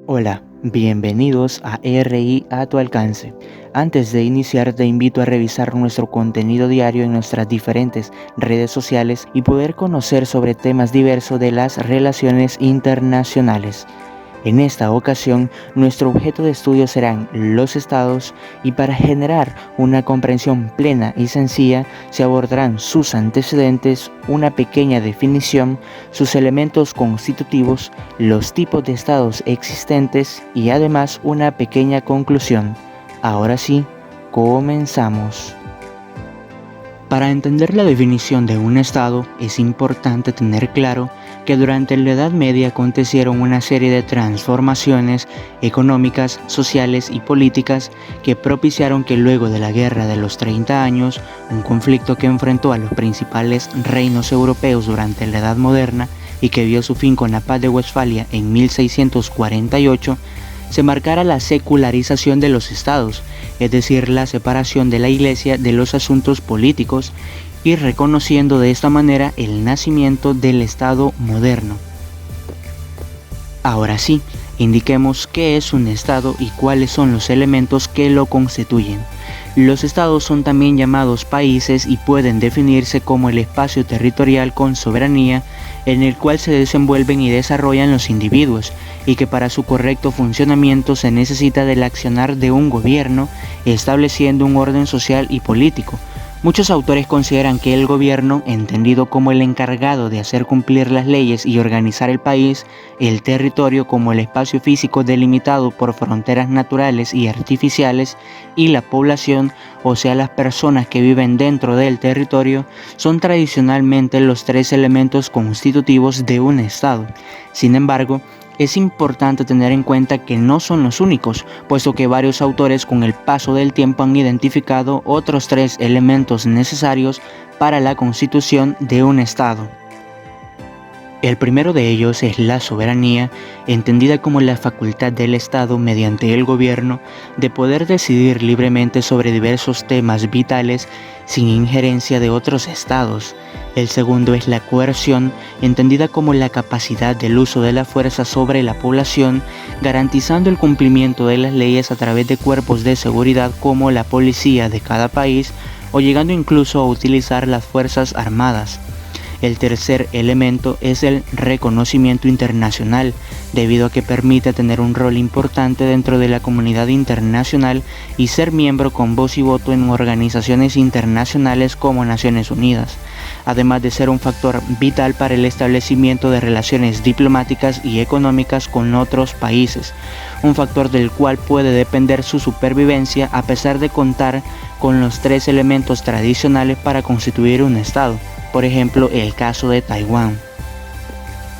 Hola, bienvenidos a RI a tu alcance. Antes de iniciar te invito a revisar nuestro contenido diario en nuestras diferentes redes sociales y poder conocer sobre temas diversos de las relaciones internacionales. En esta ocasión, nuestro objeto de estudio serán los estados y para generar una comprensión plena y sencilla se abordarán sus antecedentes, una pequeña definición, sus elementos constitutivos, los tipos de estados existentes y además una pequeña conclusión. Ahora sí, comenzamos. Para entender la definición de un estado es importante tener claro que durante la Edad Media acontecieron una serie de transformaciones económicas, sociales y políticas que propiciaron que luego de la Guerra de los 30 años, un conflicto que enfrentó a los principales reinos europeos durante la Edad Moderna y que vio su fin con la Paz de Westfalia en 1648, se marcara la secularización de los estados, es decir, la separación de la Iglesia de los asuntos políticos y reconociendo de esta manera el nacimiento del Estado moderno. Ahora sí, indiquemos qué es un Estado y cuáles son los elementos que lo constituyen. Los estados son también llamados países y pueden definirse como el espacio territorial con soberanía en el cual se desenvuelven y desarrollan los individuos y que para su correcto funcionamiento se necesita del accionar de un gobierno estableciendo un orden social y político. Muchos autores consideran que el gobierno, entendido como el encargado de hacer cumplir las leyes y organizar el país, el territorio como el espacio físico delimitado por fronteras naturales y artificiales, y la población, o sea las personas que viven dentro del territorio, son tradicionalmente los tres elementos constitutivos de un estado. Sin embargo, es importante tener en cuenta que no son los únicos, puesto que varios autores con el paso del tiempo han identificado otros tres elementos necesarios para la constitución de un Estado. El primero de ellos es la soberanía, entendida como la facultad del Estado mediante el gobierno de poder decidir libremente sobre diversos temas vitales sin injerencia de otros estados. El segundo es la coerción, entendida como la capacidad del uso de la fuerza sobre la población, garantizando el cumplimiento de las leyes a través de cuerpos de seguridad como la policía de cada país o llegando incluso a utilizar las fuerzas armadas. El tercer elemento es el reconocimiento internacional, debido a que permite tener un rol importante dentro de la comunidad internacional y ser miembro con voz y voto en organizaciones internacionales como Naciones Unidas, además de ser un factor vital para el establecimiento de relaciones diplomáticas y económicas con otros países, un factor del cual puede depender su supervivencia a pesar de contar con los tres elementos tradicionales para constituir un Estado. Por ejemplo, el caso de Taiwán.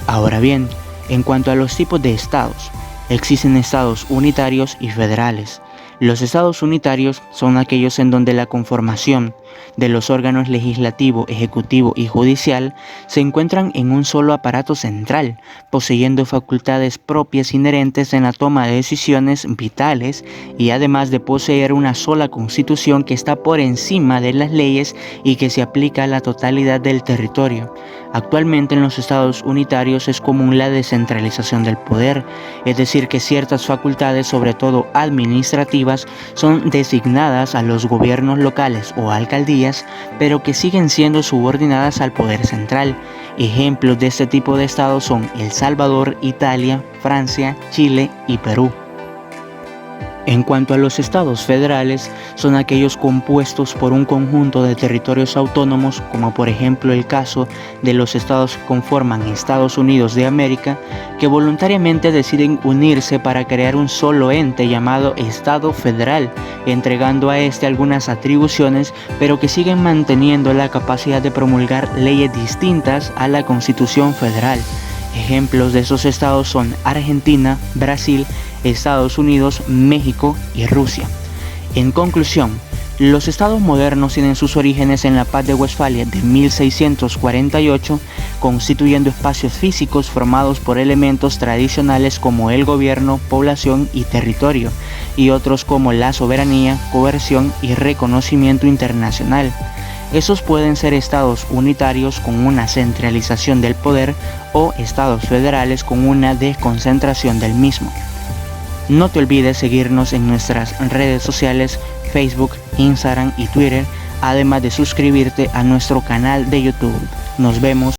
Ahora bien, en cuanto a los tipos de estados, existen estados unitarios y federales. Los estados unitarios son aquellos en donde la conformación de los órganos legislativo, ejecutivo y judicial se encuentran en un solo aparato central, poseyendo facultades propias inherentes en la toma de decisiones vitales y además de poseer una sola constitución que está por encima de las leyes y que se aplica a la totalidad del territorio. Actualmente en los estados unitarios es común la descentralización del poder, es decir que ciertas facultades, sobre todo administrativas, son designadas a los gobiernos locales o alcaldías, pero que siguen siendo subordinadas al poder central. Ejemplos de este tipo de estados son El Salvador, Italia, Francia, Chile y Perú. En cuanto a los estados federales, son aquellos compuestos por un conjunto de territorios autónomos, como por ejemplo el caso de los estados que conforman Estados Unidos de América, que voluntariamente deciden unirse para crear un solo ente llamado Estado Federal, entregando a este algunas atribuciones, pero que siguen manteniendo la capacidad de promulgar leyes distintas a la Constitución Federal. Ejemplos de esos estados son Argentina, Brasil, Estados Unidos, México y Rusia. En conclusión, los estados modernos tienen sus orígenes en la Paz de Westfalia de 1648, constituyendo espacios físicos formados por elementos tradicionales como el gobierno, población y territorio, y otros como la soberanía, coerción y reconocimiento internacional. Esos pueden ser estados unitarios con una centralización del poder o estados federales con una desconcentración del mismo. No te olvides seguirnos en nuestras redes sociales, Facebook, Instagram y Twitter, además de suscribirte a nuestro canal de YouTube. Nos vemos